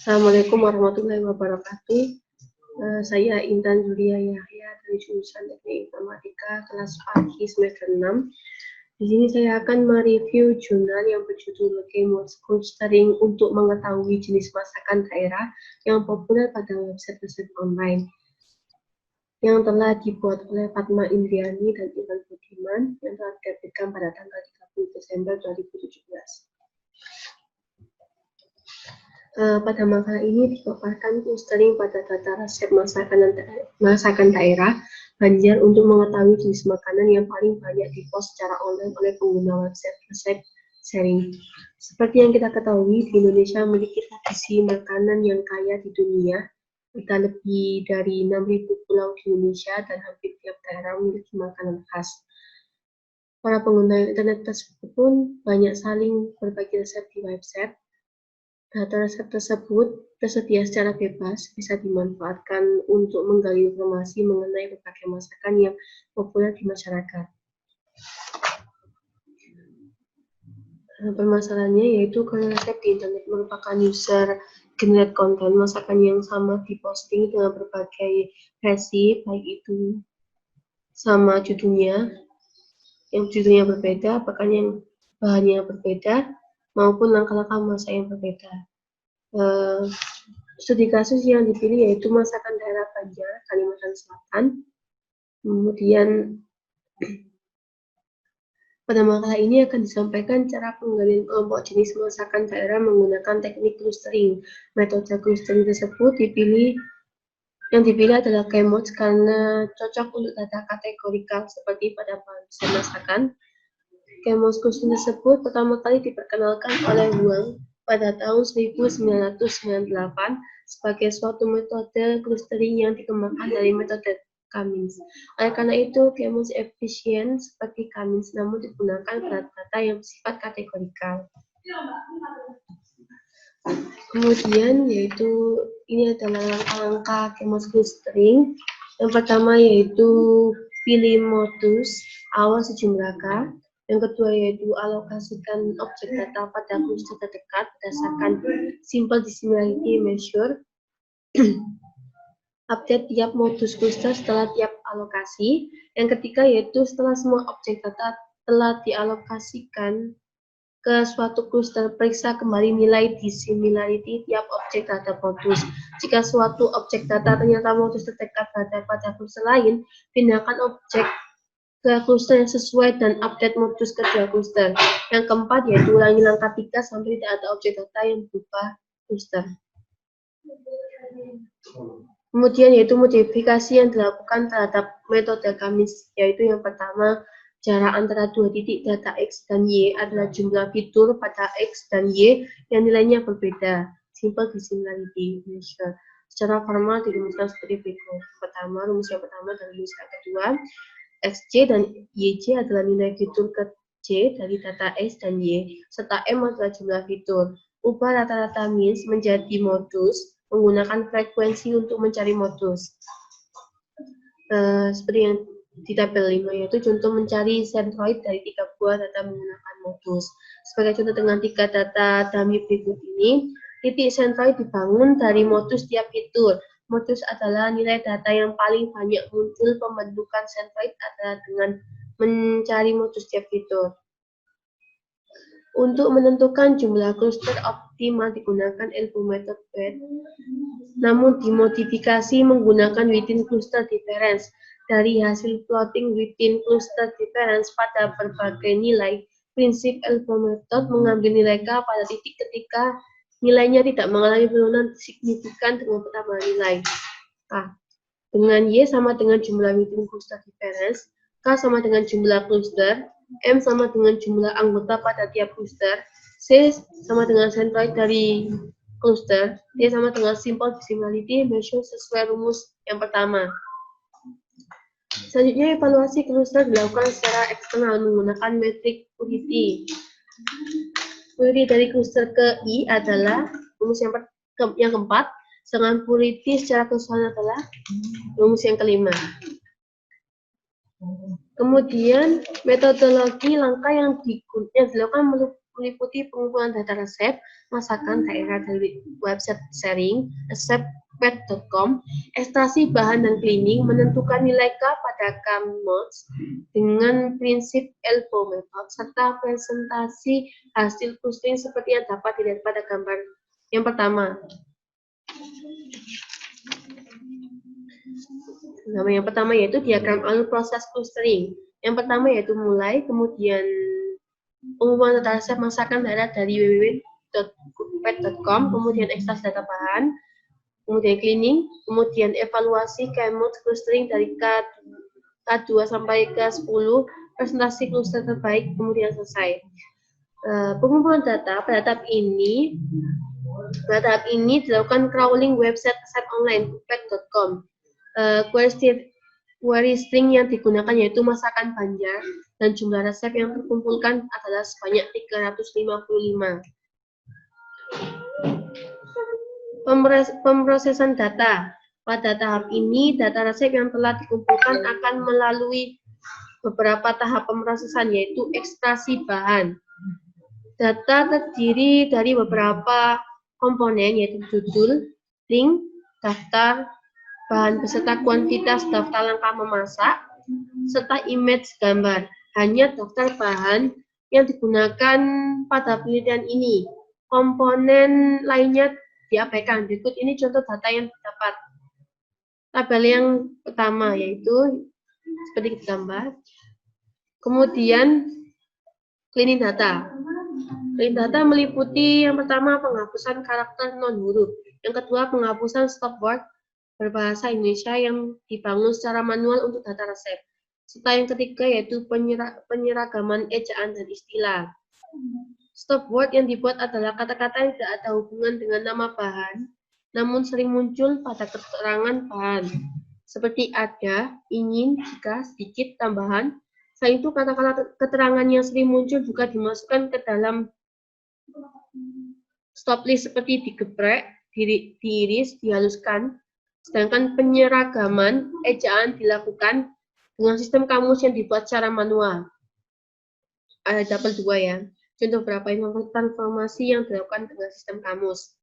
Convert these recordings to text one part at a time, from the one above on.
Assalamualaikum warahmatullahi wabarakatuh. Saya Intan Julia Yahya dari jurusan Teknik Informatika kelas pagi semester 6. Di sini saya akan mereview jurnal yang berjudul Chemos Clustering untuk mengetahui jenis masakan daerah yang populer pada website resep online yang telah dibuat oleh Fatma Indriani dan Ivan Budiman yang telah diterbitkan pada tanggal 30 Desember 2017. Pada makalah ini dipaparkan clustering pada data resep masakan daerah Banjar untuk mengetahui jenis makanan yang paling banyak dipost secara online oleh pengguna website resep sharing. Seperti yang kita ketahui, di Indonesia memiliki tradisi makanan yang kaya di dunia. Ada lebih dari 6.000 pulau di Indonesia dan hampir tiap daerah memiliki makanan khas. Para pengguna internet tersebut pun banyak saling berbagi resep di website. Data resep tersebut tersedia secara bebas, bisa dimanfaatkan untuk menggali informasi mengenai berbagai masakan yang populer di masyarakat. Permasalahannya yaitu kalau resep di internet merupakan user generate konten, masakan yang sama diposting dengan berbagai versi, baik itu sama judulnya, yang judulnya berbeda, bahkan yang bahannya berbeda, maupun langkah-langkah masak yang berbeda. Studi kasus yang dipilih yaitu masakan daerah Banjar, Kalimantan Selatan. Kemudian pada makalah ini akan disampaikan cara penggalian kelompok jenis masakan daerah menggunakan teknik clustering. Metode clustering tersebut yang dipilih adalah Chemos karena cocok untuk data kategorikal seperti pada bahan masakan. Chemos clustering tersebut pertama kali diperkenalkan oleh Wang pada tahun 1998 sebagai suatu metode clustering yang dikembangkan dari metode Cummins. Oleh karena itu, Chemos efisien seperti Cummins, namun digunakan pada data yang bersifat kategorikal. Kemudian yaitu ini adalah langkah-langkah Chemos clustering. Yang pertama yaitu pilih modus awal sejumlah K. Yang kedua yaitu alokasikan objek data pada cluster terdekat berdasarkan simple dissimilarity measure. Update tiap modus cluster setelah tiap alokasi. Yang ketiga yaitu setelah semua objek data telah dialokasikan ke suatu cluster, periksa kembali nilai dissimilarity tiap objek data modus. Jika suatu objek data ternyata modus terdekat berada pada cluster lain, pindahkan objek ke cluster yang sesuai dan update modus kedua cluster. Yang keempat yaitu ulangi langkah 3 sampai tidak ada objek data yang berupa cluster. Kemudian yaitu modifikasi yang dilakukan terhadap metode Cummins, yaitu yang pertama, jarak antara dua titik data X dan Y adalah jumlah fitur pada X dan Y yang nilainya berbeda. Simple dissimilarity measure. Secara formal dirumuskan seperti berikut. Rumus yang pertama dan rumus yang kedua. Xj dan Yj adalah nilai fitur ke J dari data X dan Y, serta M adalah jumlah fitur. Ubah rata-rata means menjadi modus menggunakan frekuensi untuk mencari modus. Seperti yang di tabel 5, yaitu contoh mencari centroid dari 3 buah data menggunakan modus. Sebagai contoh dengan 3 data dummy berikut ini, titik centroid dibangun dari modus tiap fitur. Modus adalah nilai data yang paling banyak muncul. Pembentukan centroid adalah dengan mencari modus tiap fitur. Untuk menentukan jumlah cluster optimal digunakan ilmu method weight, namun dimodifikasi menggunakan within cluster difference. Dari hasil plotting within cluster difference pada berbagai nilai, prinsip ilmu method mengambil nilai K pada titik ketika nilainya tidak mengalami penurunan signifikan dengan pertambahan nilai. K dengan Y sama dengan jumlah within cluster difference, K sama dengan jumlah cluster, M sama dengan jumlah anggota pada tiap cluster, C sama dengan centroid dari cluster, D sama dengan simple dissimilarity measure sesuai rumus yang pertama. Selanjutnya, evaluasi cluster dilakukan secara eksternal menggunakan metrik purity. Purity dari cluster ke I adalah rumus yang keempat, sedangkan purity secara keseluruhan adalah rumus yang kelima. Kemudian metodologi langkah yang dilakukan meliputi pengumpulan data resep masakan daerah dari website sharing, resepet.com, ekstraksi bahan dan cleaning, menentukan nilai K pada KMODS dengan prinsip ELPO method, serta presentasi hasil clustering seperti yang dapat dilihat pada gambar yang pertama. Yang pertama yaitu diagram alur proses clustering. Yang pertama yaitu mulai, kemudian pengumpulan data resep masakan daerah dari www.pet.com, kemudian ekstraksi data bahan, kemudian cleaning, kemudian evaluasi KMODS clustering dari K2 sampai K10, presentasi cluster terbaik, kemudian selesai. Pengumpulan data pada tahap ini dilakukan crawling website resep online pet.com. Query string yang digunakan yaitu masakan Banjar dan jumlah resep yang terkumpulkan adalah sebanyak 355. Pemrosesan data. Pada tahap ini, data resep yang telah dikumpulkan akan melalui beberapa tahap pemrosesan, yaitu ekstraksi bahan. Data terdiri dari beberapa komponen, yaitu judul, link, daftar, bahan beserta kuantitas daftar langkah memasak, serta image gambar. Hanya daftar bahan yang digunakan pada penelitian ini. Komponen lainnya diabaikan. Berikut ini contoh data yang didapat. Tabel yang pertama yaitu seperti gambar. Kemudian cleaning data. Cleaning data meliputi yang pertama penghapusan karakter non-huruf, yang kedua penghapusan stop word berbahasa Indonesia yang dibangun secara manual untuk data resep, serta yang ketiga yaitu penyeragaman ejaan dan istilah. Stop word yang dibuat adalah kata-kata yang tidak ada hubungan dengan nama bahan, namun sering muncul pada keterangan bahan, seperti ada, ingin, jika, sedikit, tambahan. Selain itu, kata-kata keterangan yang sering muncul juga dimasukkan ke dalam stop list seperti digeprek, diiris, dihaluskan. Sedangkan penyeragaman ejaan dilakukan dengan sistem kamus yang dibuat secara manual. Ada tabel 2 ya. Contoh beberapa informasi yang dilakukan dengan sistem kamus.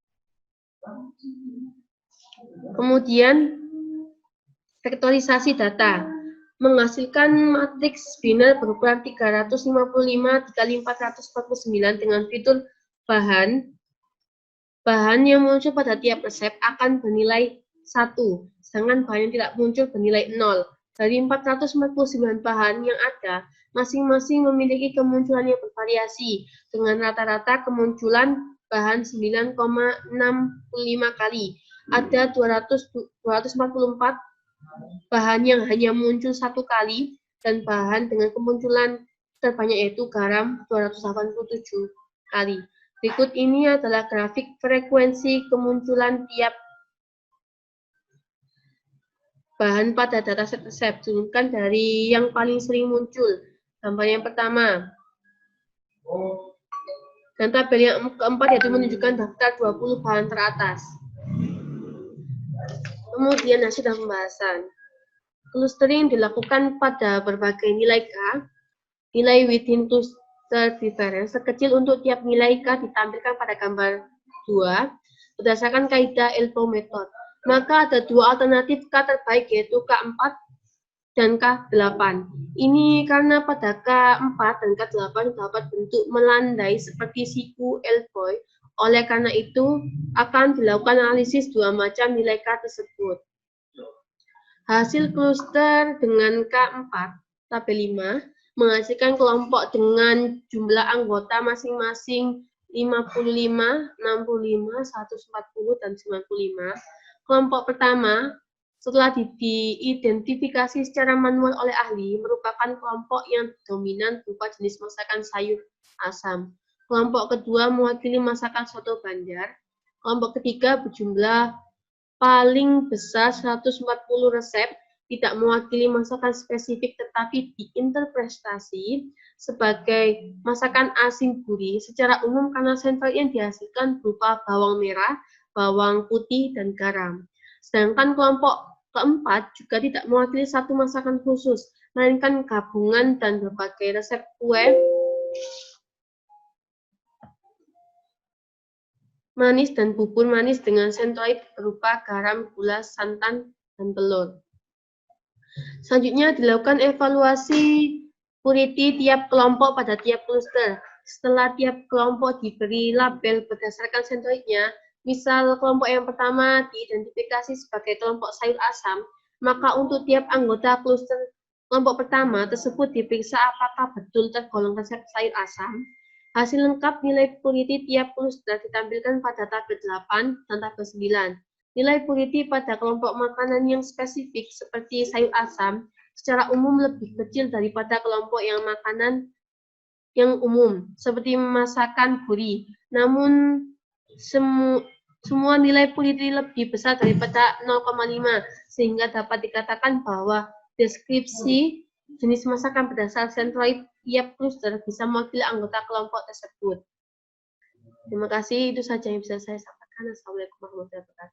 Kemudian vektorisasi data menghasilkan matriks biner berukuran 355 dikali 449 dengan fitur bahan yang muncul pada tiap resep akan bernilai 1, sedangkan bahan yang tidak muncul bernilai 0. Dari 449 bahan yang ada, masing-masing memiliki kemunculan yang bervariasi, dengan rata-rata kemunculan bahan 9,65 kali. Ada 244 bahan yang hanya muncul 1 kali, dan bahan dengan kemunculan terbanyak yaitu garam 287 kali. Berikut ini adalah grafik frekuensi kemunculan tiap bahan pada dataset resep, tunjukkan dari yang paling sering muncul. Gambar yang pertama. Dan tabel yang keempat yaitu menunjukkan daftar 20 bahan teratas. Kemudian hasil dan pembahasan. Clustering dilakukan pada berbagai nilai K. Nilai within cluster difference sekecil untuk tiap nilai K ditampilkan pada gambar 2 berdasarkan kaidah ELPO method. Maka ada 2 alternatif K terbaik yaitu K4 dan K8. Ini karena pada K4 dan K8 dapat bentuk melandai seperti siku L-boy. Oleh karena itu akan dilakukan analisis 2 macam nilai K tersebut. Hasil cluster dengan K4, tabel 5, menghasilkan kelompok dengan jumlah anggota masing-masing 55, 65, 140, dan 95. Kelompok pertama, setelah diidentifikasi secara manual oleh ahli, merupakan kelompok yang dominan berupa jenis masakan sayur asam. Kelompok kedua mewakili masakan soto Banjar. Kelompok ketiga berjumlah paling besar 140 resep, tidak mewakili masakan spesifik tetapi diinterpretasi sebagai masakan asin gurih secara umum karena sentra yang dihasilkan berupa bawang merah, bawang putih, dan garam. Sedangkan kelompok keempat juga tidak mewakili satu masakan khusus, melainkan gabungan dan berbagai resep kue manis dan bubur manis dengan sentoid berupa garam, gula, santan, dan telur. Selanjutnya dilakukan evaluasi purity tiap kelompok pada tiap kluster. Setelah tiap kelompok diberi label berdasarkan sentoidnya, misal kelompok yang pertama diidentifikasi sebagai kelompok sayur asam, maka untuk tiap anggota kluster kelompok pertama tersebut diperiksa apakah betul tergolong resep sayur asam. Hasil lengkap nilai purity tiap kluster ditampilkan pada tabel 8 dan tabel 9. Nilai purity pada kelompok makanan yang spesifik seperti sayur asam secara umum lebih kecil daripada kelompok yang makanan yang umum seperti masakan buri. Namun semua nilai purity lebih besar daripada 0,5 sehingga dapat dikatakan bahwa deskripsi jenis masakan berdasar sentroid tiap kluster bisa mewakili anggota kelompok tersebut. Terima kasih, itu saja yang bisa saya sampaikan. Assalamualaikum warahmatullahi wabarakatuh.